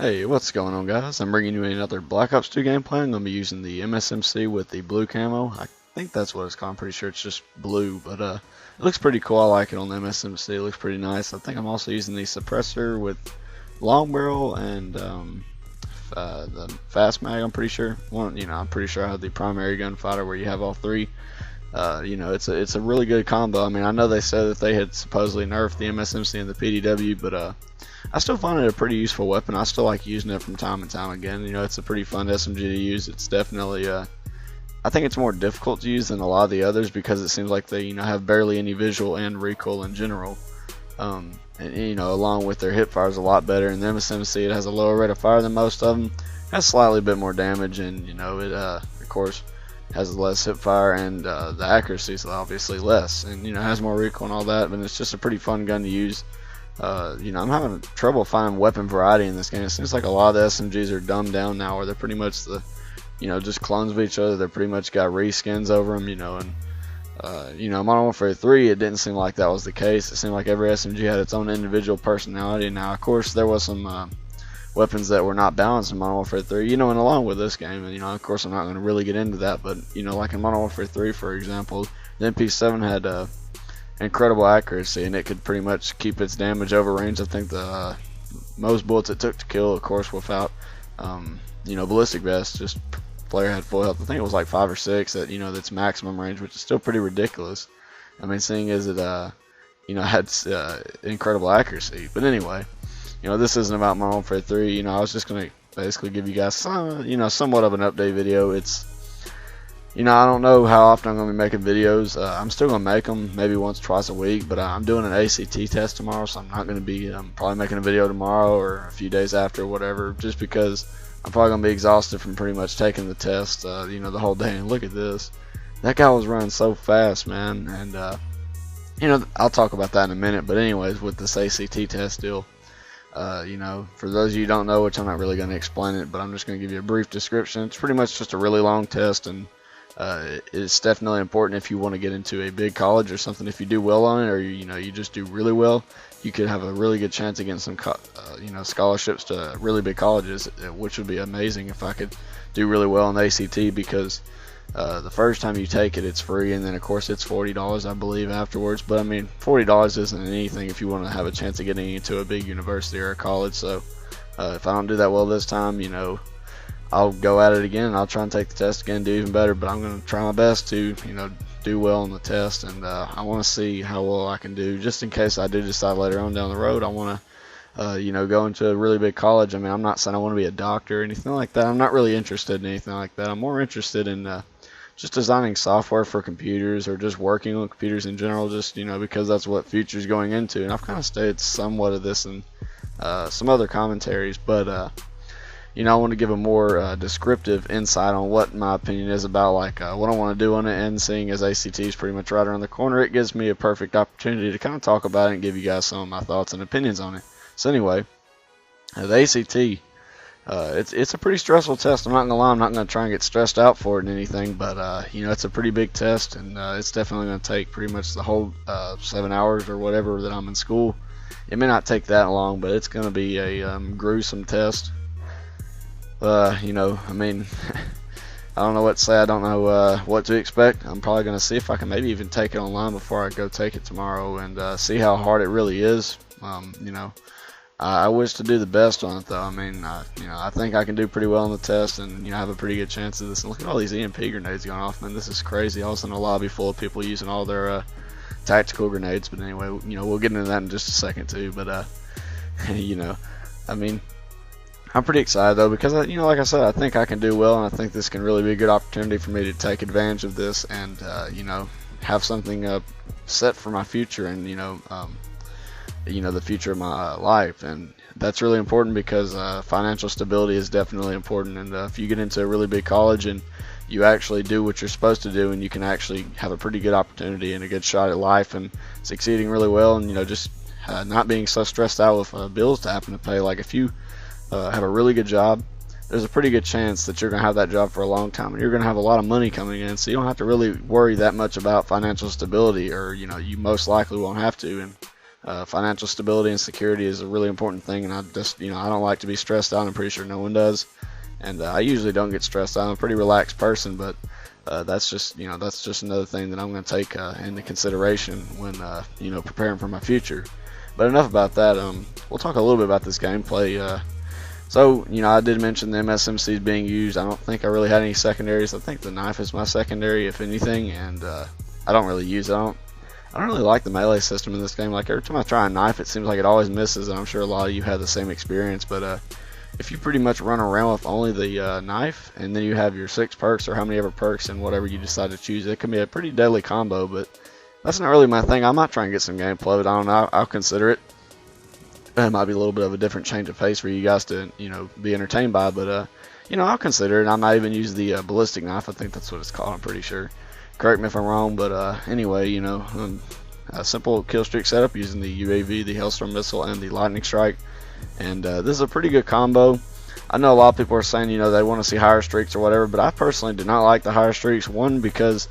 Hey, what's going on, guys? I'm bringing you another Black Ops 2 gameplay. I'm going to be using the MSMC with the blue camo. I think that's what it's called. I'm pretty sure it's just blue, but it looks pretty cool. I like it on the MSMC. It looks pretty nice. I think I'm also using the suppressor with long barrel and the fast mag. I'm pretty sure. I'm pretty sure I have the primary gunfighter where you have all three. It's a really good combo. I mean, I know they said that they had supposedly nerfed the MSMC and the PDW, but I still find it a pretty useful weapon. I still like using it from time to time again. It's a pretty fun SMG to use. It's definitely, I think it's more difficult to use than a lot of the others because it seems like they, have barely any visual and recoil in general. And along with their hip fire is a lot better. And the MSMC, it has a lower rate of fire than most of them. Has slightly bit more damage, and it of course has less hip fire, and the accuracy is obviously less, and has more recoil and all that. But it's just a pretty fun gun to use. I'm having trouble finding weapon variety in this game. It seems like a lot of the SMGs are dumbed down now, where they're pretty much just clones of each other. They're pretty much got reskins over them, Modern Warfare 3, it didn't seem like that was the case. It seemed like every SMG had its own individual personality. Now, of course, there was some weapons that were not balanced in Modern Warfare 3, and along with this game, and of course, I'm not going to really get into that, but like in Modern Warfare 3, for example, the MP7 had incredible accuracy, and it could pretty much keep its damage over range. I think the most bullets it took to kill, of course, without ballistic vest, just player had full health. I think it was like 5 or 6 at that's maximum range, which is still pretty ridiculous. I mean, seeing as it had incredible accuracy. But anyway, this isn't about Modern Warfare 3. I was just gonna basically give you guys some somewhat of an update video. It's I don't know how often I'm going to be making videos. I'm still going to make them maybe once, twice a week, but I'm doing an ACT test tomorrow, so I'm not going to be probably making a video tomorrow or a few days after or whatever, just because I'm probably going to be exhausted from pretty much taking the test, the whole day. And look at this. That guy was running so fast, man, and, I'll talk about that in a minute, but anyways, with this ACT test deal, for those of you who don't know, which I'm not really going to explain it, but I'm just going to give you a brief description. It's pretty much just a really long test, and it's definitely important if you want to get into a big college or something. If you do well on it, or you just do really well, you could have a really good chance of getting some scholarships to really big colleges, which would be amazing if I could do really well in the ACT, because the first time you take it, it's free, and then of course it's $40, I believe, afterwards. But I mean, $40 isn't anything if you want to have a chance of getting into a big university or a college. So if I don't do that well this time, I'll go at it again, and I'll try and take the test again and do even better. But I'm going to try my best to, do well on the test, and I want to see how well I can do, just in case I do decide later on down the road I want to, go into a really big college. I mean, I'm not saying I want to be a doctor or anything like that. I'm not really interested in anything like that. I'm more interested in just designing software for computers, or just working on computers in general, just, because that's what future's going into. And I've kind of stated somewhat of this in some other commentaries, but I want to give a more descriptive insight on what my opinion is about, like, what I want to do on it. And seeing as ACT is pretty much right around the corner, it gives me a perfect opportunity to kind of talk about it and give you guys some of my thoughts and opinions on it. So anyway, the ACT, it's a pretty stressful test. I'm not going to lie, I'm not going to try and get stressed out for it and anything, but it's a pretty big test, and it's definitely going to take pretty much the whole 7 hours or whatever that I'm in school. It may not take that long, but it's going to be a gruesome test. I mean, I don't know what to say. I don't know what to expect. I'm probably going to see if I can maybe even take it online before I go take it tomorrow, and see how hard it really is. I wish to do the best on it, though. I mean, I think I can do pretty well on the test, and have a pretty good chance of this. And look at all these EMP grenades going off, man. This is crazy. I was in a lobby full of people using all their tactical grenades. But anyway, we'll get into that in just a second too. But I mean, I'm pretty excited though, because like I said, I think I can do well, and I think this can really be a good opportunity for me to take advantage of this, and have something set for my future, and the future of my life. And that's really important, because financial stability is definitely important. And if you get into a really big college and you actually do what you're supposed to do, and you can actually have a pretty good opportunity and a good shot at life and succeeding really well, and just not being so stressed out with bills to happen to pay. Like, if you have a really good job, there's a pretty good chance that you're going to have that job for a long time, and you're going to have a lot of money coming in, so you don't have to really worry that much about financial stability, or you most likely won't have to. And Financial stability and security is a really important thing, and I just, I don't like to be stressed out. I'm pretty sure no one does, and I usually don't get stressed out. I'm a pretty relaxed person, but that's just, that's just another thing that I'm going to take into consideration when, preparing for my future. But enough about that. We'll talk a little bit about this gameplay. So, I did mention the MSMCs being used. I don't think I really had any secondaries. I think the knife is my secondary, if anything, and I don't really use it. I don't really like the melee system in this game. Like, every time I try a knife, it seems like it always misses, and I'm sure a lot of you have the same experience. But if you pretty much run around with only the knife, and then you have your 6 perks or how many ever perks and whatever you decide to choose, it can be a pretty deadly combo. But that's not really my thing. I might try and get some gameplay, but I don't know. I'll consider it. It might be a little bit of a different change of pace for you guys to, be entertained by. But I'll consider it. I might even use the ballistic knife. I think that's what it's called. I'm pretty sure. Correct me if I'm wrong, but anyway, a simple kill streak setup using the UAV, the Hailstorm missile, and the Lightning Strike, and this is a pretty good combo. I know a lot of people are saying, they want to see higher streaks or whatever, but I personally do not like the higher streaks. One, because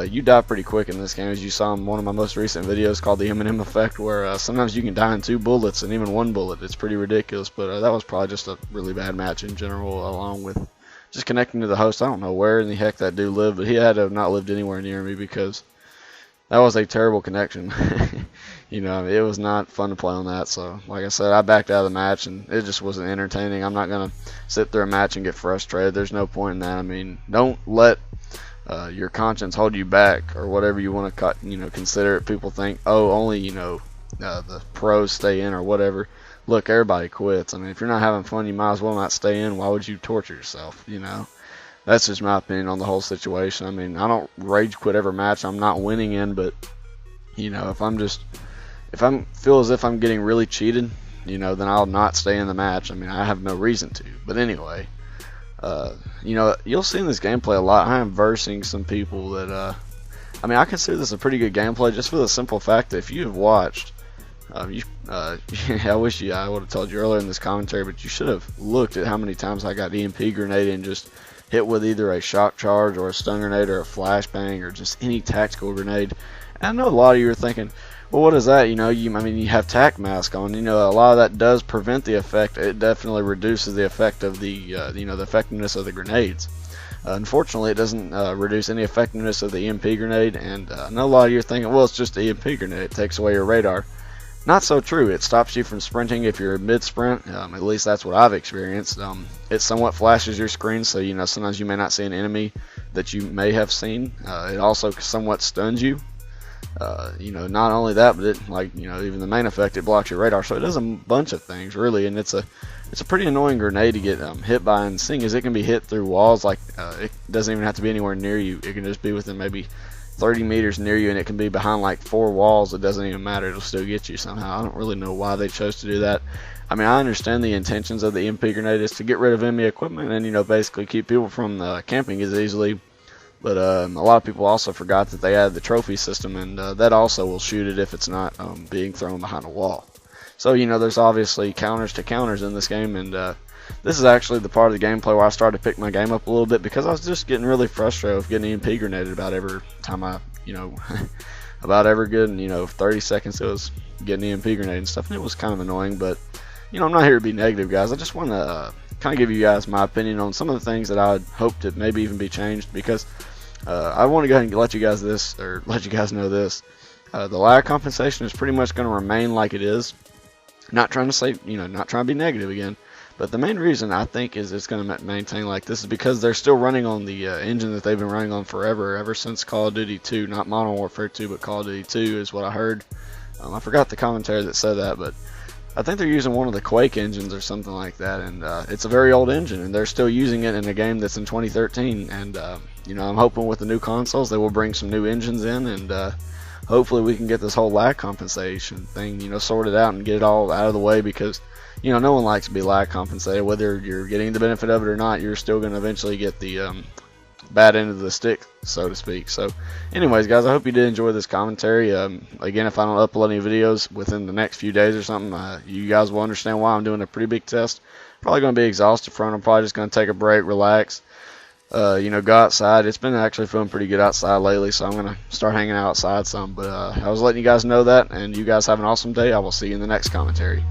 you die pretty quick in this game, as you saw in one of my most recent videos called the Eminem Effect, where sometimes you can die in 2 bullets and even 1 bullet. It's pretty ridiculous, but that was probably just a really bad match in general, along with just connecting to the host. I don't know where in the heck that dude lived, but he had to have not lived anywhere near me, because that was a terrible connection. It was not fun to play on that. So, like I said, I backed out of the match, and it just wasn't entertaining. I'm not going to sit through a match and get frustrated. There's no point in that. I mean, don't let your conscience hold you back, or whatever you want to, consider it. People think, oh, only, the pros stay in or whatever. Look, everybody quits. I mean, if you're not having fun, you might as well not stay in. Why would you torture yourself, That's just my opinion on the whole situation. I mean, I don't rage quit every match I'm not winning in, but, if I feel as if I'm getting really cheated, then I'll not stay in the match. I mean, I have no reason to. But anyway, you'll see in this gameplay a lot. I am versing some people that, I consider this a pretty good gameplay, just for the simple fact that if you have watched, I wish I would have told you earlier in this commentary, but you should have looked at how many times I got EMP grenade and just hit with either a shock charge or a stun grenade or a flashbang or just any tactical grenade. And I know a lot of you are thinking, well, what is that? You have tac mask on. A lot of that does prevent the effect. It definitely reduces the effect of the, the effectiveness of the grenades. Unfortunately, it doesn't reduce any effectiveness of the EMP grenade. And I know a lot of you are thinking, well, it's just the EMP grenade. It takes away your radar. Not so true. It stops you from sprinting if you're mid-sprint. At least that's what I've experienced. It somewhat flashes your screen, so sometimes you may not see an enemy that you may have seen. It also somewhat stuns you. Not only that, but it, even the main effect, it blocks your radar. So it does a bunch of things, really, and it's a pretty annoying grenade to get hit by. And seeing as it can be hit through walls, it doesn't even have to be anywhere near you. It can just be within maybe 30 meters near you, and it can be behind like 4 walls. It doesn't even matter. It'll still get you somehow. I don't really know why they chose to do that. I mean, I understand the intentions of the EMP grenade is to get rid of enemy equipment and, basically keep people from camping as easily. But a lot of people also forgot that they added the trophy system, and that also will shoot it if it's not being thrown behind a wall. So, there's obviously counters to counters in this game, and this is actually the part of the gameplay where I started to pick my game up a little bit, because I was just getting really frustrated with getting EMP grenaded about every time I, about every good, 30 seconds it was getting EMP grenade and stuff, and it was kind of annoying. But, I'm not here to be negative, guys. I just want to kind of give you guys my opinion on some of the things that I would hope to maybe even be changed, because I want to go ahead and let you guys know this. The lag compensation is pretty much going to remain like it is. Not trying to say, not trying to be negative again, but the main reason I think is it's going to maintain like this is because they're still running on the engine that they've been running on forever, ever since Call of Duty 2, not Modern Warfare 2, but Call of Duty 2 is what I heard. I forgot the commentary that said that, but I think they're using one of the Quake engines or something like that, and it's a very old engine, and they're still using it in a game that's in 2013, and I'm hoping with the new consoles they will bring some new engines in, and hopefully we can get this whole lag compensation thing, sorted out and get it all out of the way, because, no one likes to be lag compensated. Whether you're getting the benefit of it or not, you're still going to eventually get the bad end of the stick, so to speak. So, anyways, guys, I hope you did enjoy this commentary. Again, if I don't upload any videos within the next few days or something, you guys will understand why I'm doing a pretty big test. Probably going to be exhausted from it. I'm probably just going to take a break, relax, go outside. It's been actually feeling pretty good outside lately, so I'm gonna start hanging out outside some. But I was letting you guys know that, and you guys have an awesome day. I will see you in the next commentary.